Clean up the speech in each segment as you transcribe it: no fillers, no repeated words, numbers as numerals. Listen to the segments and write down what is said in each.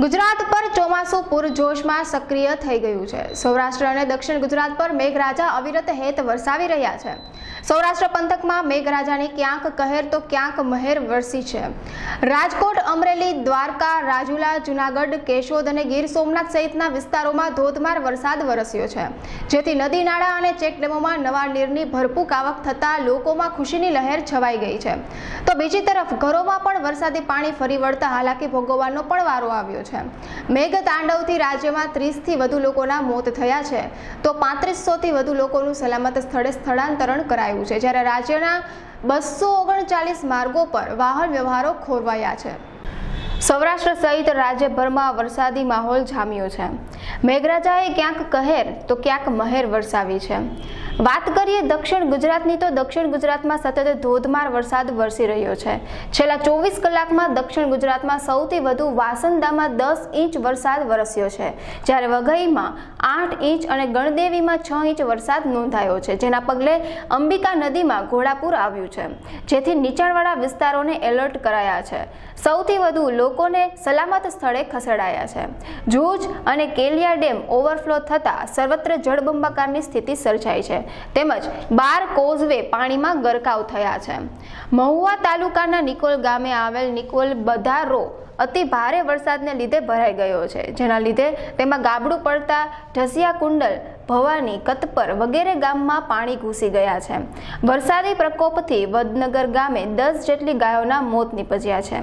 ગુજરાત પર ચોમાસુ પૂરજોશમાં સક્રિય થઈ ગયું છે। સૌરાષ્ટ્ર અને દક્ષિણ ગુજરાત પર મેઘરાજા અવિરત હેત વરસાવી રહ્યા છે। સૌરાષ્ટ્ર પંથકમાં મેઘરાજાની ક્યાંક કહેર તો ક્યાંક મહેર વરસી છે। રાજકોટ, અમરેલી, દ્વારકા, રાજુલા, જૂનાગઢ, કેશોદ અને ગીર સોમનાથ સહિતના વિસ્તારોમાં ધોધમાર વરસાદ વરસ્યો છે, જેથી નદી નાળા અને ચેકડેમોમાં નવા નીરની ભરપૂર આવક થતા લોકોમાં ખુશીની લહેર છવાઈ ગઈ છે। તો બીજી તરફ ઘરોમાં પણ વરસાદી પાણી ફરી વળતા હાલાકી ભોગવવાનો પણ વારો આવ્યો છે। મેઘ તાંડવથી રાજ્યમાં 30 થી વધુ લોકોના મોત થયા છે, તો 3500 થી વધુ લોકોનું સલામત સ્થળે સ્થળાંતરણ કરાયું છે, જ્યારે રાજ્યના 239 માર્ગો પર વાહન વ્યવહારો ખોરવાયા છે। સૌરાષ્ટ્ર સહિત રાજ્યભરમાં વરસાદી માહોલ જામ્યો છે। મેઘરાજાએ ક્યાંક કહેર તો ક્યાંક મહેર વરસાવી છે। વાત કરીએ દક્ષિણ ગુજરાતની તો દક્ષિણ ગુજરાતમાં સતત ધોધમાર વરસાદ વરસી રહ્યો છે। છેલ્લા 24 કલાકમાં દક્ષિણ ગુજરાતમાં સૌથી વધુ વાસંદામાં 10 ઇંચ વરસાદ વરસ્યો છે, જ્યારે વઘઈમાં 8 ઇંચ અને ગણદેવીમાં 6 ઇંચ વરસાદ નોંધાયો છે, જેના પગલે અંબિકા નદીમાં ઘોડાપૂર આવ્યું છે, જેથી નીચાણવાળા વિસ્તારોને એલર્ટ કરાયા છે। સૌથી વધુ લોકોને સલામત સ્થળે ખસેડાયા છે। જૂજ અને કેલિયા ડેમ ઓવરફ્લો થતા સર્વત્ર જળબંબાકારની સ્થિતિ સર્જાઈ છે, તેમજ 12 કોઝવે પાણીમાં ગરકાવ થયા છે। મહુવા તાલુકાના નિકોલ ગામે આવેલ નિકોલ બધારો અતિ ભારે વરસાદને લીધે ભરાઈ ગયો છે, જેના લીધે તેમાં ગાબડું પડતા ઢસિયા કુંડલ, ભવાની, કતપર વગેરે ગામમાં પાણી ઘૂસી ગયા છે। વરસાદી પ્રકોપથી વડનગર ગામે 10 જેટલી ગાયોના મોત નીપજ્યા છે।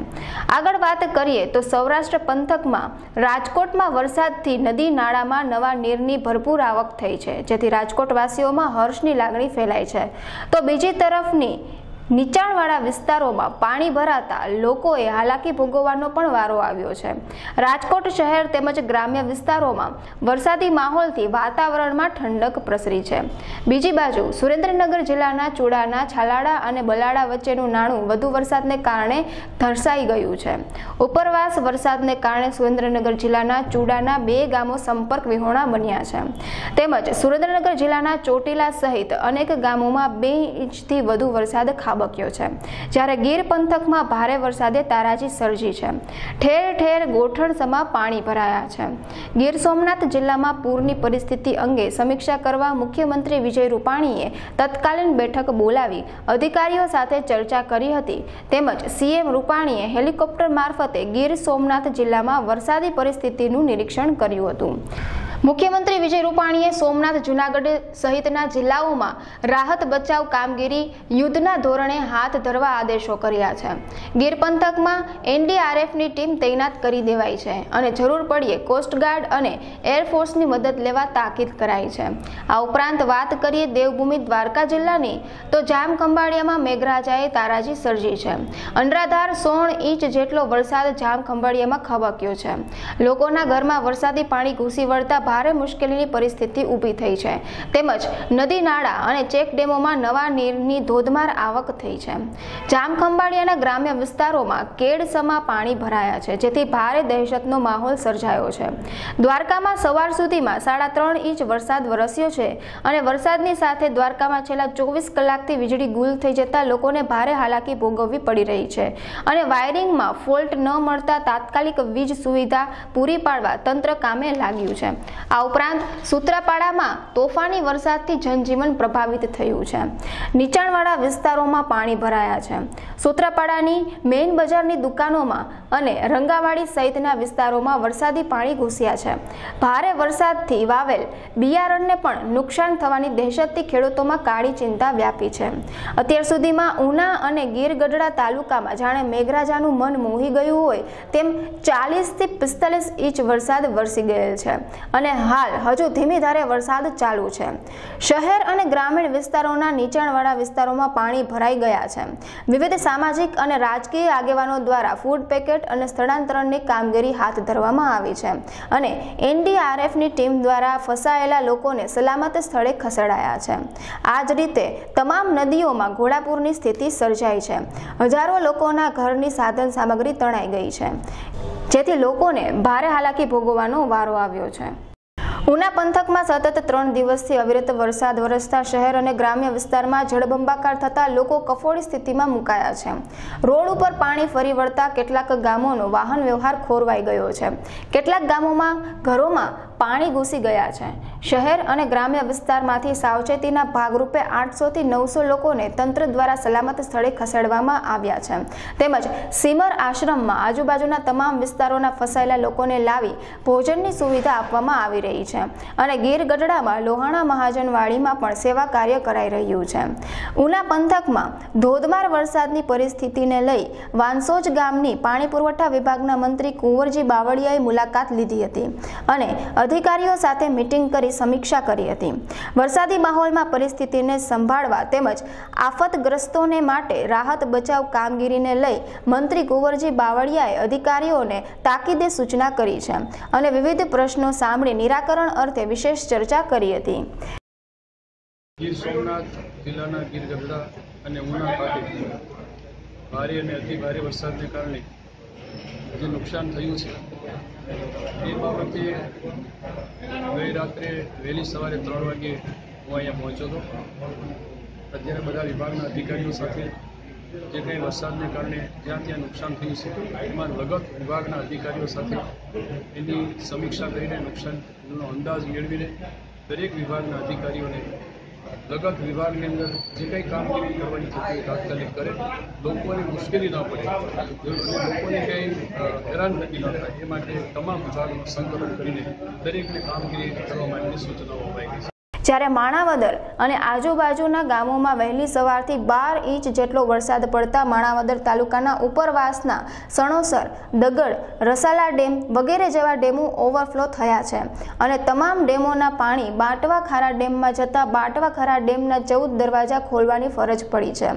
આગળ વાત કરીએ તો સૌરાષ્ટ્ર પંથકમાં રાજકોટમાં વરસાદથી નદી નાળામાં નવા નીરની ભરપૂર આવક થઈ છે, જેથી રાજકોટવાસીઓમાં હર્ષની લાગણી ફેલાઈ છે। તો બીજી તરફની નીચાણવાળા વિસ્તારોમાં પાણી ભરાતા લોકોએ હાલાકી ભોગવવાનો પણ વારો આવ્યો છે। રાજકોટ શહેર તેમજ ગ્રામ્ય વિસ્તારોમાં વરસાદી માહોલથી વાતાવરણમાં ઠંડક પ્રસરી છે। બીજી બાજુ સુરેન્દ્રનગર જિલ્લાના ચુડાના, છાલાડા અને બલાડા વચ્ચેનું નાણું વધુ વરસાદને કારણે ધરસાઈ ગયું છે। ઉપરવાસ વરસાદને કારણે સુરેન્દ્રનગર જિલ્લાના ચુડાના 2 ગામો સંપર્ક વિહોણા બન્યા છે, તેમજ સુરેન્દ્રનગર જિલ્લાના ચોટીલા સહિત અનેક ગામોમાં 2 ઇંચથી વધુ વરસાદ ખાબક્યો છે, જ્યારે ગીર પંથકમાં ભારે વરસાદે તારાજી સર્જી છે। ઠેર ઠેર ગોઠણસમાં પાણી ભરાયા છે। ગીર સોમનાથ જિલ્લામાં પૂરની પરિસ્થિતિ અંગે સમીક્ષા કરવા મુખ્યમંત્રી વિજય રૂપાણીએ તત્કાલીન બેઠક બોલાવી અધિકારીઓ સાથે ચર્ચા કરી હતી, તેમજ સીએમ રૂપાણીએ હેલિકોપ્ટર મારફતે ગીર સોમનાથ જિલ્લામાં વરસાદી પરિસ્થિતિનું નિરીક્ષણ કર્યું હતું। મુખ્યમંત્રી વિજય રૂપાણીએ સોમનાથ, જૂનાગઢ સહિતના જિલ્લાઓમાં રાહત બચાવ કામગીરી યુદ્ધના ધોરણે હાથ ધરવા આદેશો કર્યા છે। ગીર પંથકમાં એનડીઆરએફની ટીમ તૈનાત કરી દેવાઈ છે અને જરૂર પડીએ કોસ્ટગાર્ડ અને એરફોર્સની મદદ લેવા તાકીદ કરાઈ છે। આ ઉપરાંત વાત કરીએ દેવભૂમિ દ્વારકા જિલ્લાની તો જામખંભાળિયામાં મેઘરાજાએ તારાજી સર્જી છે। અનરાધાર 16 ઇંચ જેટલો વરસાદ જામખંભાળિયામાં ખાબક્યો છે। લોકોના ઘરમાં વરસાદી પાણી ઘૂસી વળતા ભારે મુશ્કેલીની પરિસ્થિતિ ઊભી થઈ છે, તેમજ નદી નાળા અને ચેક ડેમોમાં નવા નીરની ધોધમાર આવક થઈ છે। જામખંભાળિયાના ગ્રામ્ય વિસ્તારોમાં કેડસમાં પાણી ભરાયા છે, જેથી ભારે દહેશતનો માહોલ સર્જાયો છે। દ્વારકામાં સવાર સુધીમાં 3.5 ઇંચ વરસાદ વરસ્યો છે અને વરસાદની સાથે દ્વારકામાં છેલ્લા 24 કલાકથી વીજળી ગુલ થઈ જતા લોકોને ભારે હાલાકી ભોગવવી પડી રહી છે અને વાયરિંગમાં ફોલ્ટ ન મળતા તાત્કાલિક વીજ સુવિધા પૂરી પાડવા તંત્ર કામે લાગ્યું છે। આ ઉપરાંત સૂત્રાપાડામાં તોફાની વરસાદથી જનજીવન પ્રભાવિત થયું છે। નીચાણવાળા વિસ્તારોમાં પાણી ભરાયા છે। સૂત્રાપાડાની મેઇન બજારની દુકાનોમાં અને રંગાવાડી સહિતના વિસ્તારોમાં વરસાદી પાણી ઘૂસ્યા છે। ભારે વરસાદથી વાવેલ બિયારણને પણ નુકસાન થવાની દહેશતથી ખેડૂતોમાં કાળી ચિંતા વ્યાપી છે। અત્યાર સુધીમાં ઉના અને ગીર ગઢડા તાલુકામાં જાણે મેઘરાજાનું મન મોહી ગયું હોય તેમ 40 થી 45 ઇંચ વરસાદ વરસી ગયેલ છે અને હાલ હજુ ધીમી ધારે વરસાદ ચાલુ છે। શહેર અને ગ્રામીણ વિસ્તારોના નીચાણવાળા વિસ્તારોમાં પાણી ભરાઈ ગયા છે। વિવિધ સામાજિક અને રાજકીય આગેવાનો દ્વારા ફૂડ પેકેટ અને સ્થળાંતરણની કામગીરી હાથ ધરવામાં આવી છે અને એનડીઆરએફની ટીમ દ્વારા ફસાયેલા લોકોને સલામત સ્થળે ખસેડાયા છે। આ જ રીતે તમામ નદીઓમાં ઘોડાપૂરની સ્થિતિ સર્જાઈ છે। હજારો લોકોના ઘરની સાધન સામગ્રી તણાઈ ગઈ છે, જેથી લોકોને ભારે હાલાકી ભોગવવાનો વારો આવ્યો છે। ઉના પંથકમાં સતત 3 દિવસથી અવિરત વરસાદ વરસતા શહેર અને ગ્રામ્ય વિસ્તારમાં જળબંબાકાર થતા લોકો કફોડી સ્થિતિમાં મુકાયા છે. રોડ ઉપર પાણી ફરી વળતા કેટલાક ગામોનો વાહન વ્યવહાર ખોરવાઈ ગયો છે. કેટલાક ગામોમાં ઘરોમાં પાણી ઘૂસી ગયા છે. શહેર અને ગ્રામ્ય વિસ્તારમાંથી સાવચેતીના ભાગરૂપે 800 થી 900 લોકોને તંત્ર દ્વારા સલામત સ્થળે ખસેડવામાં આવ્યા છે. તેમજ સીમર આશ્રમમાં આજુબાજુના તમામ વિસ્તારોના ફસાયેલા લોકોને લાવી ભોજનની સુવિધા આપવામાં આવી રહી છે અને ગીર ગઢડામાં લોહાણા મહાજનવાડીમાં પણ સેવા કાર્ય કરાઈ રહ્યું છે. ઉના પંથકમાં ધોધમાર વરસાદની પરિસ્થિતિને લઈ વાંસોજ ગામની પાણી પુરવઠા વિભાગના મંત્રી કુંવરજી બાવળિયાએ મુલાકાત લીધી હતી અને અધિકારીઓ સાથે મીટિંગ કરી સમીક્ષા કરી હતી. વરસાદી માહોલમાં પરિસ્થિતિને સંભાળવા તેમજ આફતગ્રસ્તોને માટે રાહત બચાવ કામગીરીને લઈ મંત્રી કુંવરજી બાવળિયાએ અધિકારીઓને તાકીદે સૂચના કરી છે અને વિવિધ પ્રશ્નો સાંભળી નિરાકરણ અર્થે વિશેષ ચર્ચા કરી હતી. ગીર સોમનાથ જિલ્લાના ગીર ગઢડા અને ઉના ખાતે ભારે અને અતિ ભારે વરસાદને કારણે જે નુકસાન થયું છે એ બાબતે ગઈ રાત્રે વહેલી સવારે 3 વાગે હું અહીંયા પહોંચ્યો હતો. અત્યારે બધા વિભાગના અધિકારીઓ સાથે જે કંઈ વરસાદને કારણે જ્યાં ત્યાં નુકસાન થયું છે એમાં લગત વિભાગના અધિકારીઓ સાથે એની સમીક્ષા કરીને નુકસાનનો અંદાજ મેળવીને દરેક વિભાગના અધિકારીઓને લગત વિભાગની અંદર જે કંઈ કામગીરી કરવાની થતી હોય તાત્કાલિક કરે, લોકોને મુશ્કેલી ન પડે, લોકોને કંઈ હેરાનગતિ ન થાય એ માટે તમામ વિભાગનું સંકલન કરીને દરેકને કામગીરી કરવા માટેની સૂચનાઓ અપાઈ ગઈ છે. જ્યારે માણાવદર અને આજુબાજુના ગામોમાં વહેલી સવારથી 12 ઇંચ જેટલો વરસાદ પડતા માણાવદર તાલુકાના ઉપરવાસના સણોસર, દગડ, રસાલા ડેમ વગેરે જેવા ડેમો ઓવરફ્લો થયા છે અને તમામ ડેમોના પાણી બાટવા ખારા ડેમમાં જતા બાટવા ખારા ડેમના 14 દરવાજા ખોલવાની ફરજ પડી છે.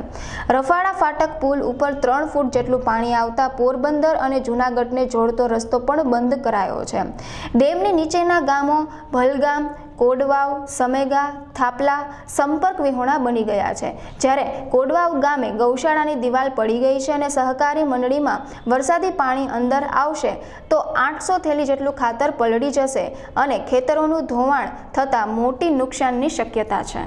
રફાળા ફાટક પુલ ઉપર 3 ફૂટ જેટલું પાણી આવતા પોરબંદર અને જૂનાગઢને જોડતો રસ્તો પણ બંધ કરાયો છે. ડેમની નીચેના ગામો ભલગામ, કોડવાવ, સમેગા, થાપલા સંપર્ક વિહોણા બની ગયા છે. જ્યારે કોડવાવ ગામે ગૌશાળાની દિવાલ પડી ગઈ છે અને સહકારી મંડળીમાં વરસાદી પાણી અંદર આવશે તો 800 થેલી જેટલું ખાતર પલળી જશે અને ખેતરોનું ધોવાણ થતાં મોટી નુકસાનની શક્યતા છે.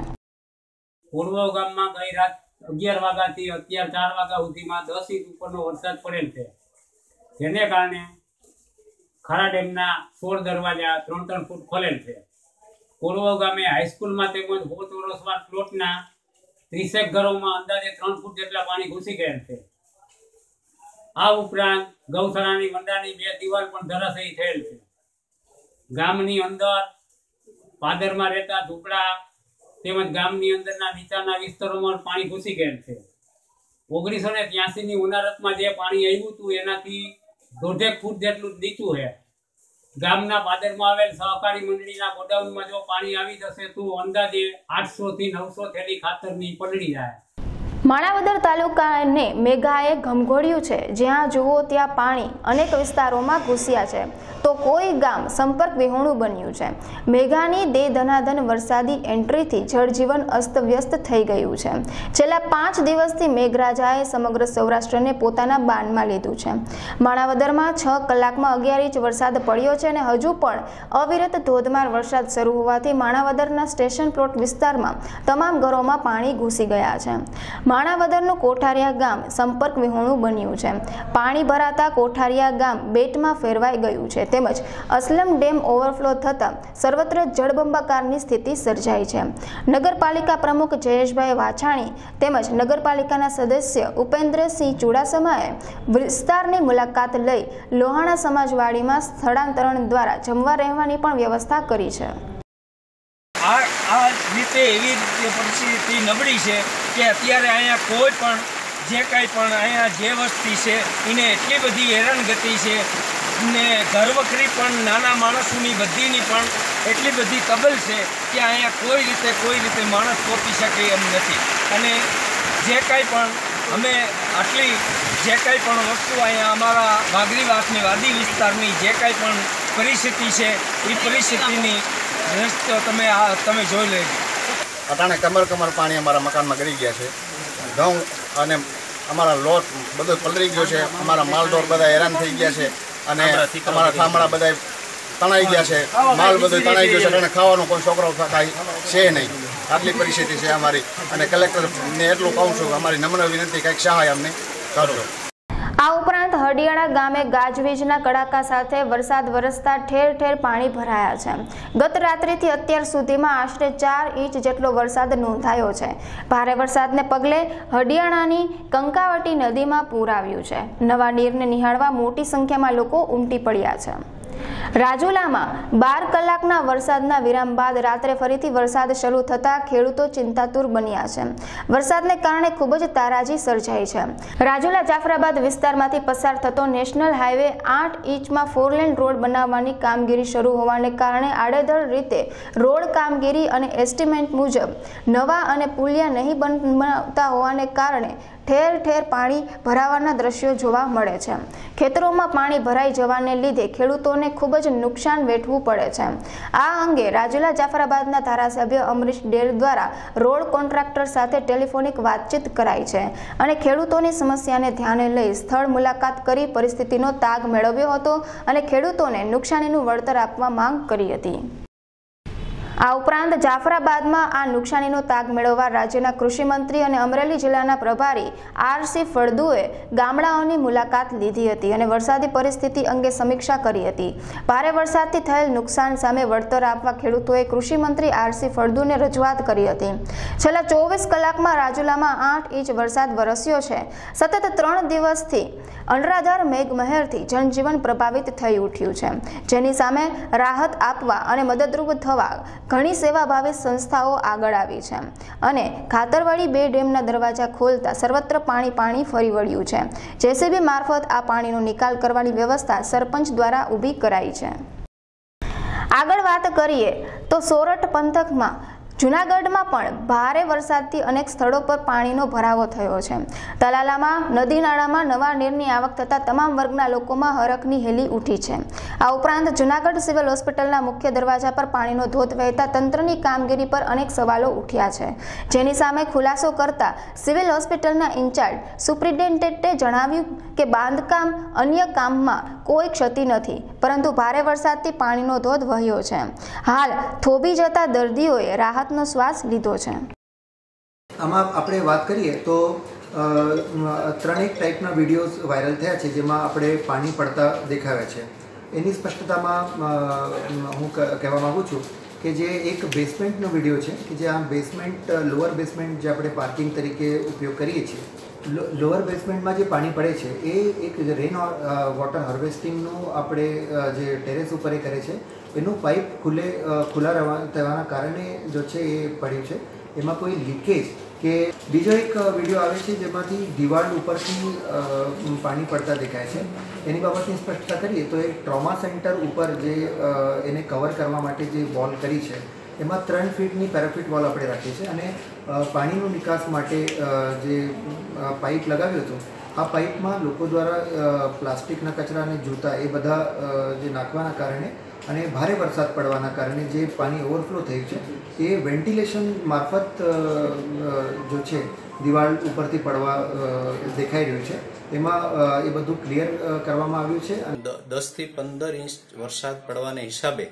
કોડવાવ ગામમાં ગઈ રાત 11 વાગ્યાથી અત્યાર 4 વાગ્યા સુધીમાં 10 ઇંચ ઉપરનો વરસાદ પડેલ છે, જેને કારણે ખારા ડેમના 16 દરવાજા 3-3 ફૂટ ખોલેલ છે. કોડવાવ ગામે હાઈસ્કૂલમાં તેમજ 100 ચોરસવાર પ્લોટના 30 ઘરોમાં અંદાજે 3 ફૂટ જેટલા પાણી ઘૂસી ગયેલ છે. આ ઉપરાંત ગૌશાળાની વંડાની 2 દિવાલ પણ ધરાશયી થયેલ છે. ગામની અંદર પાદરમાં રહેતા ઝૂંપડા તેમજ ગામની અંદરના નીચાના વિસ્તારોમાં પાણી ઘૂસી ગયેલ છે. 1983ની ઉનાળામાં જે પાણી આવ્યું હતું એનાથી 1.5 ફૂટ જેટલું નીચું છે. ગામના પાદરમાં આવેલ સહકારી મંડળીના ગોડાઉનમાં જો પાણી આવી જશે તો અંદાજે 800 થી 900 થેલી ખાતરની પલળી જાય. માણાવદર તાલુકાને મેઘાએ ઘમઘોડ્યું છે. જ્યાં જુઓ ત્યાં પાણી અનેક વિસ્તારોમાં ઘૂસ્યા છે તો કોઈ ગામ સંપર્ક વિહોણું બન્યું છે. મેઘાની દે ધનાધન વરસાદી એન્ટ્રીથી જળજીવન અસ્તવ્યસ્ત થઈ ગયું છે. છેલ્લા 5 દિવસથી મેઘરાજાએ સમગ્ર સૌરાષ્ટ્રને પોતાના બાનમાં લીધું છે. માણાવદરમાં 6 કલાકમાં 11 ઇંચ વરસાદ પડ્યો છે અને હજુ પણ અવિરત ધોધમાર વરસાદ શરૂ હોવાથી માણાવદરના સ્ટેશન પ્લોટ વિસ્તારમાં તમામ ઘરોમાં પાણી ઘૂસી ગયા છે. માણાવદરનું કોઠારિયા ગામ સંપર્ક વિહોણું બન્યું છે. પાણી ભરાતા કોઠારિયા ગામ બેટમાં ફેરવાઈ ગયું છે તેમજ અસલમ ડેમ ઓવરફ્લો થતાં સર્વત્ર જળબંબાકારની સ્થિતિ સર્જાઈ છે. નગરપાલિકા પ્રમુખ જયેશભાઈ વાછાણી તેમજ નગરપાલિકાના સદસ્ય ઉપેન્દ્રસિંહ ચુડાસમાએ વિસ્તારની મુલાકાત લઈ લોહાણા સમાજવાડીમાં સ્થળાંતરણ દ્વારા જમવા રહેવાની પણ વ્યવસ્થા કરી છે. આ રીતે એવી રીતે પરિસ્થિતિ નબળી છે કે અત્યારે અહીંયા કોઈ પણ જે કંઈ પણ અહીંયા જે વસ્તી છે એને એટલી બધી હેરાનગતિ છે ને ઘરવખરી પણ નાના માણસોની બધીની પણ એટલી બધી તબલ છે કે અહીંયા કોઈ રીતે માણસ પહોંચી શકે એમ નથી. અને જે કાંઈ પણ અમે આટલી જે કાંઈ પણ વસ્તુ અહીંયા અમારા વાઘરીવાસની વાદી વિસ્તારની જે કાંઈ પણ પરિસ્થિતિ છે એ પરિસ્થિતિની તમે જોઈ લેજો. અટાણે કમર પાણી અમારા મકાનમાં ગળી ગયા છે. ઘઉં અને અમારા લોટ બધો પલળી ગયો છે. અમારા માલઢોર બધા હેરાન થઈ ગયા છે અને અમારા થાંભળા બધા તણાઈ ગયા છે, માલ બધું તણાઈ ગયો છે અને ખાવાનો કોઈ છોકરો કાંઈ છે નહીં. આટલી પરિસ્થિતિ છે અમારી. અને કલેક્ટરને એટલું કહું છું કે અમારી નમ્ર વિનંતી કંઈક સહાય અમને કરજો. આ ઉપરાંત હડિયાણા ગામે ગાજવીજના કડાકા સાથે વરસાદ વરસતા ઠેર ઠેર પાણી ભરાયા છે. ગત રાત્રિથી અત્યાર સુધીમાં આશરે 4 ઇંચ જેટલો વરસાદ નોંધાયો છે. ભારે વરસાદને પગલે હડિયાણાની કંકાવટી નદીમાં પૂર આવ્યું છે. નવા નીરને નિહાળવા મોટી સંખ્યામાં લોકો ઉમટી પડ્યા છે. રાજુલામાં 12 કલાકના વરસાદના વિરામ બાદ રાત્રે ફરીથી વરસાદ શરૂ થતા ખેડૂતો ચિંતાતુર બન્યા છે. વરસાદને કારણે ખૂબ જ તારાજી સર્જાઈ છે. રાજુલા જાફરાબાદ વિસ્તારમાંથી પસાર થતો નેશનલ હાઈવે 8 ઇંચમાં 4 લેન રોડ બનાવવાની કામગીરી શરૂ હોવાને કારણે આડેધડ રીતે રોડ કામગીરી અને એસ્ટિમેટ મુજબ નવા અને પુલિયા નહીં બનાવતા હોવાને કારણે ઠેર ઠેર પાણી ભરાવાના દ્રશ્યો જોવા મળે છે. ખેતરોમાં પાણી ભરાઈ જવાને લીધે ખેડૂતોને ખૂબ જ નુકસાન વેઠવું પડે છે. આ અંગે રાજુલા જાફરાબાદના ધારાસભ્ય અમરીશ ડેલ દ્વારા રોડ કોન્ટ્રાક્ટર સાથે ટેલિફોનિક વાતચીત કરાઈ છે અને ખેડૂતોની સમસ્યાને ધ્યાને લઈ સ્થળ મુલાકાત કરી પરિસ્થિતિનો તાગ મેળવ્યો હતો અને ખેડૂતોને નુકસાનીનું વળતર આપવા માંગ કરી હતી. આ ઉપરાંત જાફરાબાદમાં આ નુકસાનીનો તાગ મેળવવા રાજ્યના કૃષિ મંત્રી અને અમરેલી જિલ્લાના પ્રભારી આર.સી. ફળદુએ ગામડાઓની મુલાકાત લીધી હતી અને વરસાદી પરિસ્થિતિ અંગે સમીક્ષા કરી હતી. ભારે વરસાદથી થયેલ નુકસાન સામે વળતર આપવા ખેડૂતોએ કૃષિ મંત્રી આર.સી. ફળદુને રજૂઆત કરી હતી. છેલ્લા 24 કલાકમાં રાજુલામાં 8 ઇંચ વરસાદ વરસ્યો છે. સતત 3 દિવસથી અનરાધાર મેઘમહેરથી જનજીવન પ્રભાવિત થઈ ઉઠ્યું છે, જેની સામે રાહત આપવા અને મદદરૂપ થવા ઘણી સેવાભાવી સંસ્થાઓ આગળ આવી છે અને ખાતરવાડી 2 ડેમના દરવાજા ખોલતા સર્વત્ર પાણી ફરી વળ્યું છે. જેસીબી મારફત આ પાણીનો નિકાલ કરવાની વ્યવસ્થા સરપંચ દ્વારા ઊભી કરાઈ છે. આગળ વાત કરીએ તો સોરઠ પંથકમાં જૂનાગઢમાં પણ ભારે વરસાદથી અનેક સ્થળો પર પાણીનો ભરાવો થયો છે. તલાલામાં નદી નાળામાં નવા નીરની આવક થતાં તમામ વર્ગના લોકોમાં હરખની હેલી ઉઠી છે. આ ઉપરાંત જૂનાગઢ સિવિલ હોસ્પિટલના મુખ્ય દરવાજા પર પાણીનો ધોધ વહેતા તંત્રની કામગીરી પર અનેક સવાલો ઉઠ્યા છે, જેની સામે ખુલાસો કરતા સિવિલ હોસ્પિટલના ઇન્ચાર્જ સુપ્રિન્ટેન્ડન્ટે જણાવ્યું કે બાંધકામ અન્ય કામમાં કોઈ ક્ષતિ નથી, પરંતુ ભારે વરસાદથી પાણીનો ધોધ વહ્યો છે. હાલ થોભી જતા દર્દીઓએ રાહત શ્વાસ લીધો છે. આમાં આપણે વાત કરીએ તો 3 ટાઈપના વિડીયોઝ વાયરલ થયા છે, જેમાં આપણે પાણી પડતા દેખાવ્યા છે. એની સ્પષ્ટતામાં હું કહેવા માગું છું કે જે એક બેસમેન્ટનો વિડીયો છે કે જે આ બેસમેન્ટ લોઅર બેસમેન્ટ જે આપણે પાર્કિંગ તરીકે ઉપયોગ કરીએ છીએ, લોઅર બેસમેન્ટમાં જે પાણી પડે છે એ એક રેન વોટર હાર્વેસ્ટિંગનું આપણે જે ટેરેસ ઉપર એ કરે છે એનું પાઇપ ખુલ્લા થવાના કારણે જો છે એ પડ્યું છે. એમાં કોઈ લીકેજ કે બીજો એક વિડીયો આવે છે જેમાંથી દિવાલ ઉપરથી પાણી પડતા દેખાય છે. એની બાબતની સ્પષ્ટતા કરીએ તો એક ટ્રોમા સેન્ટર ઉપર જે એને કવર કરવા માટે જે વોલ કરી છે એમાં 3 ફીટની પેરાફિટ વોલ આપણે રાખી છે અને પાણીનો નિકાસ માટે જે પાઇપ લગાવ્યો હતો આ પાઇપમાં લોકો દ્વારા પ્લાસ્ટિકના કચરા અને જૂતા એ બધા જે નાખવાના કારણે અને ભારે વરસાદ પડવાના કારણે જે પાણી ઓવરફ્લો થયું છે એ વેન્ટિલેશન મારફત જો છે દિવાલ ઉપરથી પડવા દેખાઈ રહ્યું છે. એમાં એ બધું ક્લિયર કરવામાં આવ્યું છે. 10 થી 15 ઇંચ વરસાદ પડવાના હિસાબે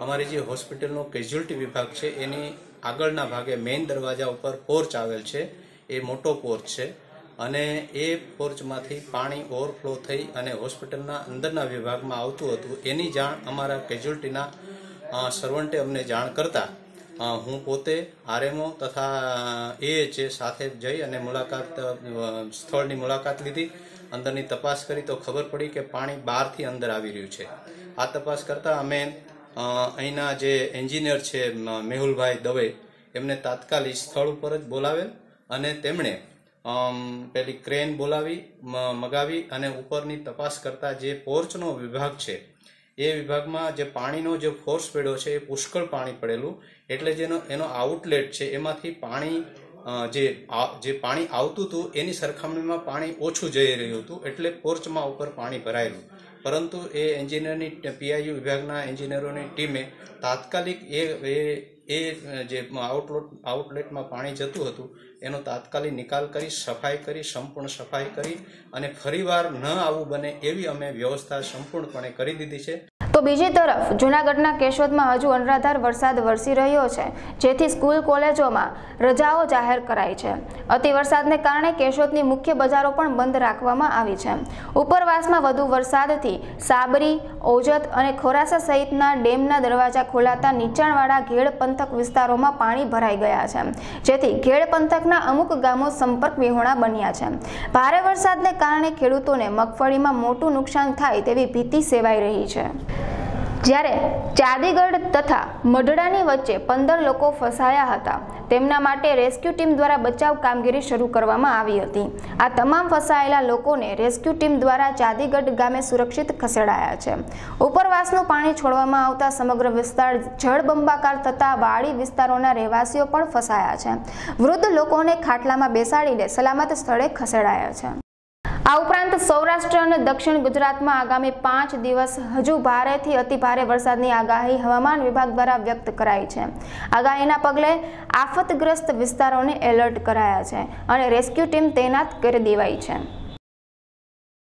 અમારી જે હોસ્પિટલનો કેઝ્યુઅલ્ટી વિભાગ છે એની આગળના ભાગે મેઇન દરવાજા ઉપર પોર્ચ આવેલ છે. એ મોટો પોર્ચ છે અને એ પોર્ચમાંથી પાણી ઓવરફ્લો થઈ અને હોસ્પિટલના અંદરના વિભાગમાં આવતું હતું. એની જાણ અમારા કેઝ્યુઅલ્ટીના સર્વન્ટે અમને જાણ કરતા હું પોતે આરએમઓ તથા એએચએ સાથે જઈ અને સ્થળની મુલાકાત લીધી. અંદરની તપાસ કરી તો ખબર પડી કે પાણી બહારથી અંદર આવી રહ્યું છે. આ તપાસ કરતાં અમે અહીંના જે એન્જિનિયર છે મેહુલભાઈ દવે એમને તાત્કાલિક સ્થળ ઉપર જ બોલાવેલ અને તેમણે પેલી ક્રેન મગાવી અને ઉપરની તપાસ કરતા જે પોર્ચનો વિભાગ છે એ વિભાગમાં જે પાણીનો જે ફોર્સ પડ્યો છે એ પુષ્કળ પાણી પડેલું, એટલે જેનો એનો આઉટલેટ છે એમાંથી પાણી જે પાણી આવતું હતું એની સરખામણીમાં પાણી ઓછું જઈ રહ્યું હતું, એટલે પોર્ચમાં ઉપર પાણી ભરાયેલું. પરંતુ એ એન્જિનિયરની પીઆઈયુ વિભાગના એન્જિનિયરોની ટીમે તાત્કાલિક એ જે આઉટલેટમાં પાણી જતું હતું એનો તાત્કાલિક નિકાલ કરી સંપૂર્ણ સફાઈ કરી અને ફરીવાર ન આવવું બને એવી અમે વ્યવસ્થા સંપૂર્ણપણે કરી દીધી છે. તો બીજી તરફ જૂનાગઢના કેશોદમાં હજુ અનરાધાર વરસાદ વરસી રહ્યો છે, જેથી સ્કૂલ કોલેજોમાં રજાઓ જાહેર કરાઈ છે. અતિ વરસાદને કારણે કેશોદની મુખ્ય બજારો પણ બંધ રાખવામાં આવી છે. ઉપરવાસમાં વધુ વરસાદથી સાબરી, ઓજત અને ખોરાસા સહિતના ડેમના દરવાજા ખોલાતા નીચાણવાળા ઘેડ પંથક વિસ્તારોમાં પાણી ભરાઈ ગયા છે, જેથી ઘેડ પંથકના અમુક ગામો સંપર્ક વિહોણા બન્યા છે. ભારે વરસાદને કારણે ખેડૂતોને મગફળીમાં મોટું નુકસાન થાય તેવી ભીતિ સેવાઈ રહી છે. જ્યારે ચાદીગઢ તથા મઢડાની વચ્ચે 15 લોકો ફસાયા હતા, તેમના માટે રેસ્ક્યુ ટીમ દ્વારા બચાવ કામગીરી શરૂ કરવામાં આવી હતી. આ તમામ ફસાયેલા લોકોને રેસ્ક્યુ ટીમ દ્વારા ચાદીગઢ ગામે સુરક્ષિત ખસેડાયા છે. ઉપરવાસનું પાણી છોડવામાં આવતા સમગ્ર વિસ્તાર જળબંબાકાર થતા વાડી વિસ્તારોના રહેવાસીઓ પણ ફસાયા છે. વૃદ્ધ લોકોને ખાટલામાં બેસાડીને સલામત સ્થળે ખસેડાયા છે. આ ઉપરાંત સૌરાષ્ટ્ર અને દક્ષિણ ગુજરાતમાં આગામી 5 દિવસ હજુ ભારેથી અતિ ભારે વરસાદની આગાહી હવામાન વિભાગ દ્વારા વ્યક્ત કરાઈ છે. આગાહીના પગલે આફતગ્રસ્ત વિસ્તારોને એલર્ટ કરાયા છે અને રેસ્ક્યુ ટીમ તૈનાત કરી દેવાઈ છે.